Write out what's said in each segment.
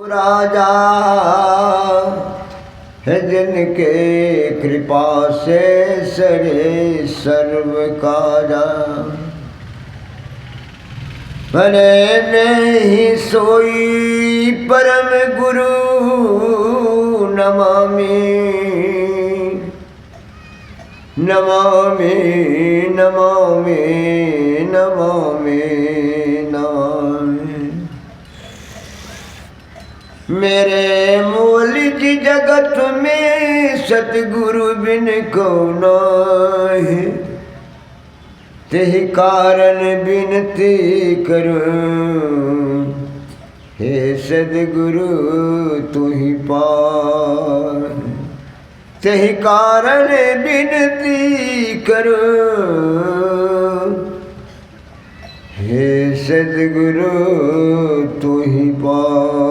राजा है जिनके कृपा से सरे सर्व काजा। भले नहीं सोई परम गुरु नमामि नमामि नमामि नमामि नमामि। मेरे मूल जी जगत में सतगुरु बिन को नाहि। तेहि कारण बिनती करूं हे सद्गुरु तुहि पार। तेहि कारण बिनती करूं हे सद्गुरु तुहि पार।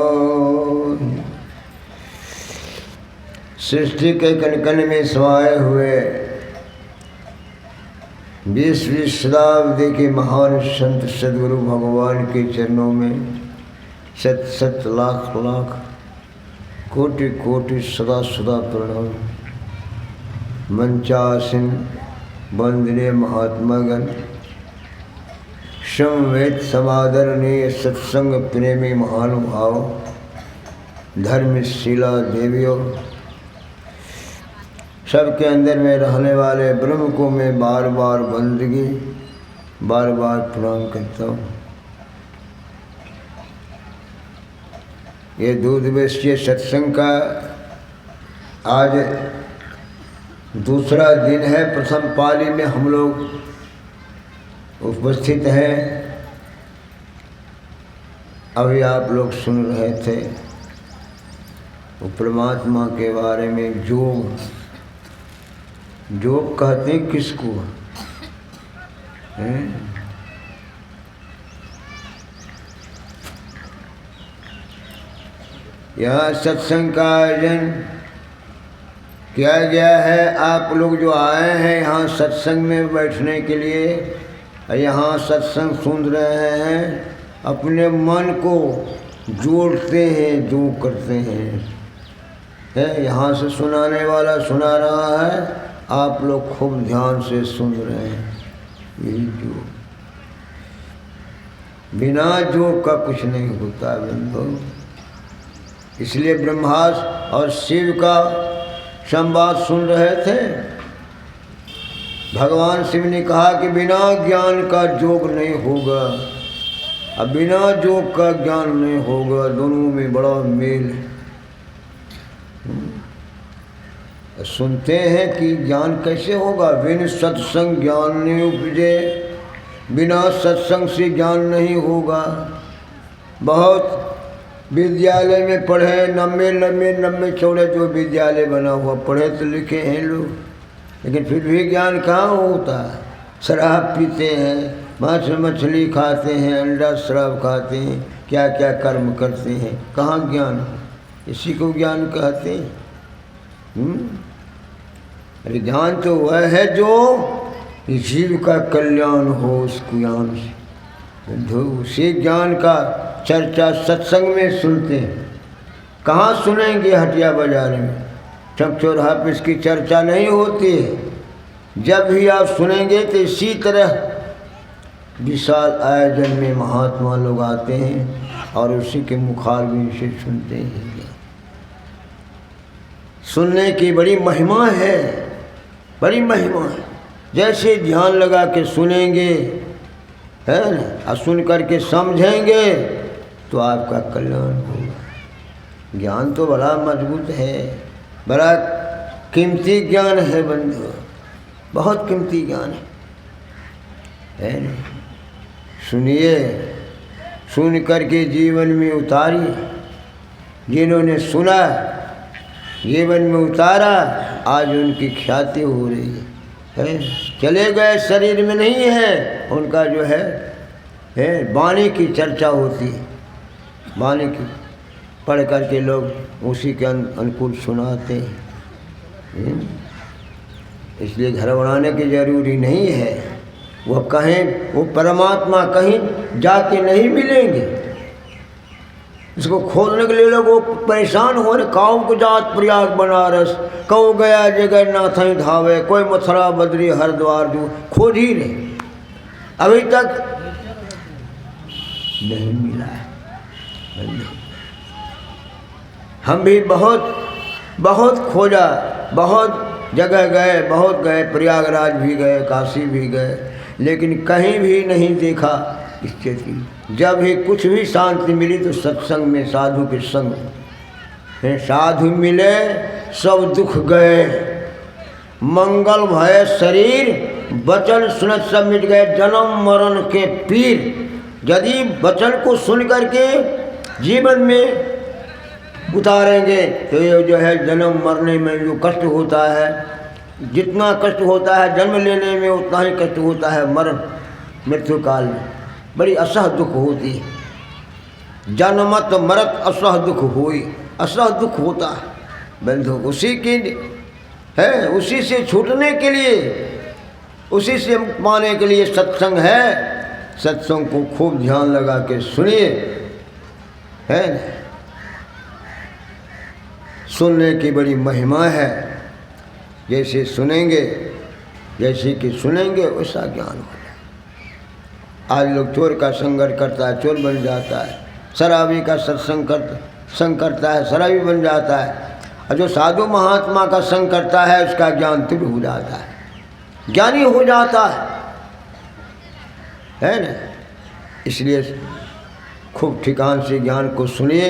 सृष्टि के कण-कण में समाये हुए 20वीं शताब्दी के महान संत सद्गुरु भगवान के चरणों में सत सत लाख लाख कोटि कोटि सदा सदा प्रणाम। मंचासीन वंदनीय महात्मागण, समवेत समादरणीय सत्संग प्रेमी महानुभाव, धर्मशिला देवियों, सबके अंदर में रहने वाले ब्रह्म को मैं बार बार बंदगी बार बार प्रणाम करता हूँ। ये दूध वैश्य सत्संग का आज दूसरा दिन है। प्रथम पाली में हम लोग उपस्थित हैं। अभी आप लोग सुन रहे थे वो परमात्मा के बारे में। योग कहते हैं किसको हैं? यहाँ सत्संग का आयोजन किया गया है। आप लोग जो आए हैं यहाँ सत्संग में बैठने के लिए, यहाँ सत्संग सुन रहे हैं, अपने मन को जोड़ते हैं, जो करते हैं। यहाँ से सुनाने वाला सुना रहा है, आप लोग खूब ध्यान से सुन रहे हैं। यही जो बिना योग का कुछ नहीं होता बंधु। इसलिए ब्रह्मास और शिव का संवाद सुन रहे थे। भगवान शिव ने कहा कि बिना ज्ञान का योग नहीं होगा, अब बिना योग का ज्ञान नहीं होगा। दोनों में बड़ा मेल है। सुनते हैं कि ज्ञान कैसे होगा? बिन सत्संग ज्ञान नहीं उपजे, बिना सत्संग से ज्ञान नहीं होगा। बहुत विद्यालय में पढ़े, लंबे चौड़े जो विद्यालय बना हुआ, पढ़े तो लिखे हैं लोग, लेकिन फिर भी ज्ञान कहाँ होता है? शराब पीते हैं, मांस मछली खाते हैं, अंडा शराब खाते हैं, क्या क्या कर्म करते हैं, कहाँ ज्ञान? इसी को ज्ञान कहते हैं। अरे ज्ञान तो वह है जो जीव का कल्याण हो उस ज्ञान से। उसी ज्ञान का चर्चा सत्संग में सुनते हैं। कहाँ सुनेंगे? हटिया बाजार में, चौक चौराहा पे इसकी चर्चा नहीं होती है। जब भी आप सुनेंगे तो इसी तरह विशाल आयोजन में महात्मा लोग आते हैं और उसी के मुखारबिन से सुनते हैं। सुनने की बड़ी महिमा है, बड़ी महिमा है। जैसे ध्यान लगा के सुनेंगे, है ना, और सुन करके समझेंगे तो आपका कल्याण होगा। ज्ञान तो बड़ा मजबूत है, बड़ा कीमती ज्ञान है बंधु, बहुत कीमती ज्ञान है ना। सुनिए, सुन करके जीवन में उतारिए। जिन्होंने सुना, जीवन में उतारा, आज उनकी ख्याति हो रही है। चले गए शरीर में नहीं है, उनका जो है वाणी की चर्चा होती है। वाणी की पढ़ करके लोग उसी के अनुकूल सुनाते हैं। इसलिए घर बनाने की जरूरी नहीं है। वो कहीं, वो परमात्मा कहीं जाके नहीं मिलेंगे। इसको खोजने के लिए लोग परेशान हो रहे। काऊ को जात प्रयाग बनारस, कऊ गया जगन्नाथ धावे, कोई मथुरा बद्री हरिद्वार, जो खोज ही रहे, अभी तक नहीं मिला है। हम भी बहुत खोजा, बहुत जगह गए, बहुत गए, प्रयागराज भी गए, काशी भी गए, लेकिन कहीं भी नहीं देखा स्थिति। जब भी कुछ भी शांति मिली तो सत्संग में, साधु के संग में। साधु मिले सब दुख गए, मंगल भय शरीर, वचन सुनत सब मिट गए, जन्म मरण के पीर। यदि वचन को सुन करके जीवन में उतारेंगे तो ये जो है जन्म मरने में जो कष्ट होता है, जितना कष्ट होता है जन्म लेने में उतना ही कष्ट होता है मरण मृत्यु काल में। बड़ी असह दुख होती है। जन्मत मरत असह दुख होई, असह दुख होता है बंधु। उसी की है, उसी से छूटने के लिए, उसी से पाने के लिए सत्संग है। सत्संग को खूब ध्यान लगा के सुनिए, है ना। सुनने की बड़ी महिमा है। जैसे सुनेंगे, जैसे कि सुनेंगे वैसा ज्ञान हो जाए। आज लोग चोर का संग करता है, चोर बन जाता है। शराबी का सत्संग संग करता है, शराबी बन जाता है। और जो साधु महात्मा का संग करता है उसका ज्ञान तीव्र हो जाता है, ज्ञानी हो जाता है ना। इसलिए खूब ठिकान से ज्ञान को सुनिए।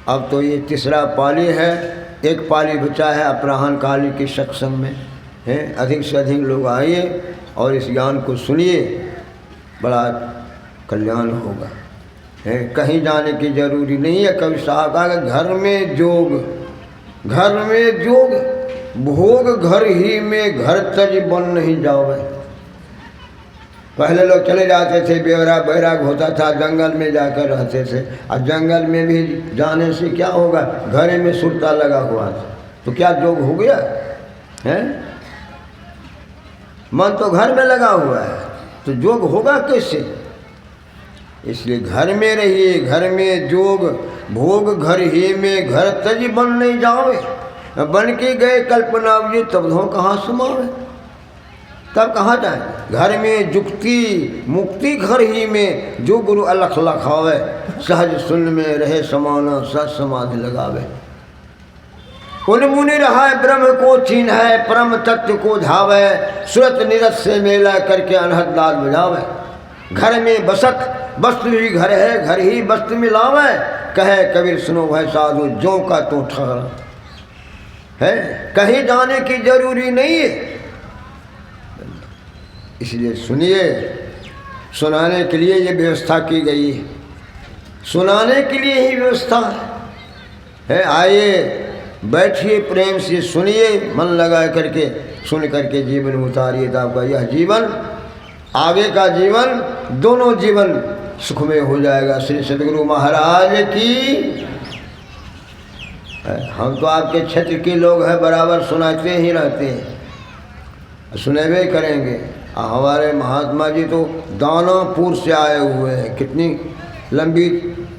अब तो ये तीसरा पाली है, एक पाली बचा है अपराह्न काली के सत्संग में है। अधिक से अधिक लोग आइए और इस ज्ञान को सुनिए, बड़ा कल्याण होगा है। कहीं जाने की जरूरी नहीं है। कभी साहब कहा घर में जोग, घर में जोग, भोग घर ही में, घर तज बन नहीं जावे। पहले लोग चले जाते थे, बेवरा बैराग होता था, जंगल में जाकर रहते थे। और जंगल में भी जाने से क्या होगा, घरे में सुरता लगा हुआ था, तो क्या जोग हो गया है? मन तो घर में लगा हुआ है, तो जोग होगा कैसे? इसलिए घर में रहिए, घर में जोग, भोग घर ही में, घर तज बन नहीं जावे। बन के गए कल्पना जी, तब धो कहाँ समावे, तब कहाँ जाए? घर में जुक्ति मुक्ति घर ही में, जो गुरु अलख लखावे। सहज शून्य में रहे समाना, सह समाधि लगावे। उन मुनि रहा ब्रह्म को चीन है, परम तत्व को धावे। सुरत निरत से मेला करके अनहद दाद बजावे। घर में बसत वस्तु ही घर है, घर ही वस्तु मिलावे। कहे कबीर सुनो भाई साधु, जो का तो ठहरा है। कहीं जाने की जरूरी नहीं है। इसलिए सुनिए, सुनाने के लिए ये व्यवस्था की गई है, सुनाने के लिए ही व्यवस्था है। आइए बैठिए, प्रेम से सुनिए, मन लगा करके सुन करके जीवन उतारिए, तो आपका यह जीवन, आगे का जीवन, दोनों जीवन सुखमय हो जाएगा। श्री सद्गुरु महाराज की। हम तो आपके क्षेत्र के लोग हैं, बराबर सुनाते ही रहते हैं, सुनेबे करेंगे। हमारे महात्मा जी तो दानापुर से आए हुए हैं, कितनी लंबी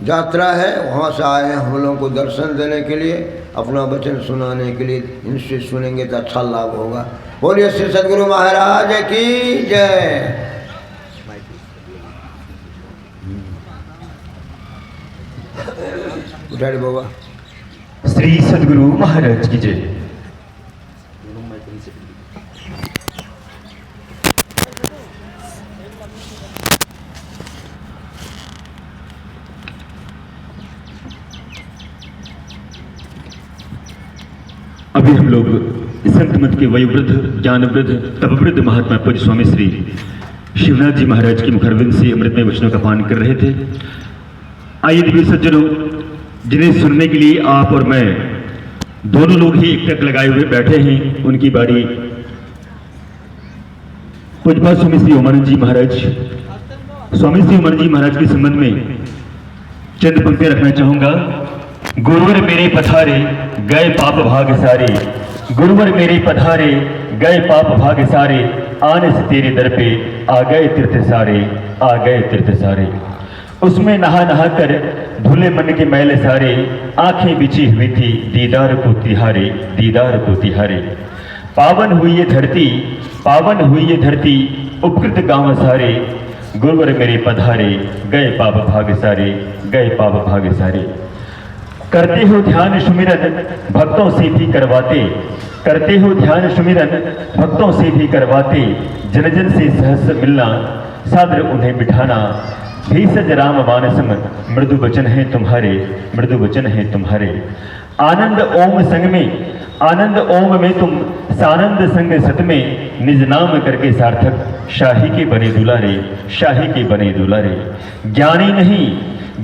यात्रा है, वहाँ से आए हैं हम लोगों को दर्शन देने के लिए, अपना वचन सुनाने के लिए। इनसे सुनेंगे तो अच्छा लाभ होगा। बोलिए श्री सद्गुरु महाराज की जय। उठाड़े बाबा। श्री सद्गुरु महाराज की जय। अभी हम लोग संत मत के वयोवृद्ध, ज्ञानवृद्ध, तपवृद्ध महात्मा पूज्य स्वामी श्री शिवनाथ जी महाराज की मुखारविंद से अमृतमय वचनों का पान कर रहे थे। आइए दिव्य सज्जनों, जिन्हें सुनने के लिए आप और मैं दोनों लोग ही एक टक लगाए हुए बैठे हैं, उनकी बारी पूज्यपाद स्वामी श्री ओमानंद जी महाराज। स्वामी श्री ओमानंद जी महाराज के संबंध में चंद पंक्तियां रखना चाहूंगा। गुरुवर मेरे पधारे गए पाप भाग सारे, गुरुवर मेरे पधारे गए पाप भाग सारे, आने से तेरे दर पे आ गए तीर्थ सारे, आ गए तीर्थ सारे। उसमें नहा नहा कर धुले मन के मैले सारे, आंखें बिछी हुई थी दीदार को तिहारे, दीदार को तिहारे। पावन हुई ये धरती, पावन हुई ये धरती, उपकृत गांव सारे, गुरुवर मेरे पधारे, गए पाप भाग सारे, गए पाप भाग सारे। करते हो ध्यान सुमिरन भक्तों से भी करवाते, करते हो ध्यान सुमिरन भक्तों से भी करवाते, जन जन से सहस मिलना, सादर उन्हें बिठाना, भेषज राम मानसम, मृदु वचन है तुम्हारे, मृदु वचन है तुम्हारे। आनंद ओम संग में, आनंद ओम में तुम, सानंद संग सत में, निज नाम करके सार्थक, शाही के बने दुलारे, शाही के बने दुलारे। ज्ञानी नहीं,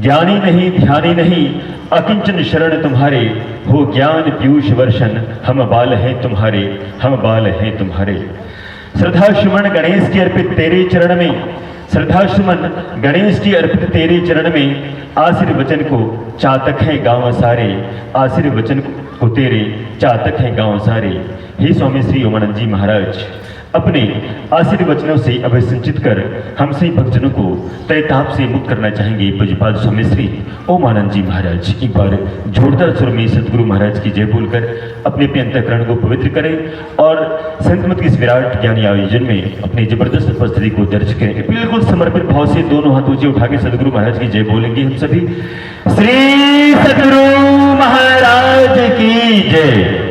ज्ञानी नहीं, ध्यानी नहीं, अकिंचन शरण तुम्हारे, हो ज्ञान पीयूष वर्षन, हम बाल हैं तुम्हारे, हम बाल हैं तुम्हारे। श्रद्धा सुमन गणेश की अर्पित तेरे चरण में, श्रद्धा सुमन गणेश की अर्पित तेरे चरण में, आशीर्वचन को चातक है गांव सारे, आशीर्वचन को तेरे चातक है गांव सारे। हे स्वामी श्री ओमानंद जी महाराज, अपने आशीर्वचनों से अभिसंचित कर हम सभी भक्तजनों को तैताप से मुक्त करना चाहेंगे। पूज्यपाद स्वामी श्री ओमानंद जी महाराज एक बार जोरदार स्वर में सदगुरु महाराज की जय बोलकर अपने अपने अंतःकरण को पवित्र करें और संत मत के इस विराट ज्ञानी आयोजन में अपनी जबरदस्त उपस्थिति को दर्ज करें। बिल्कुल समर्पित भाव से दोनों हाथ ऊंचे उठा के सदगुरु महाराज की जय बोलेंगे हम सभी। श्री सदगुरु महाराज की जय।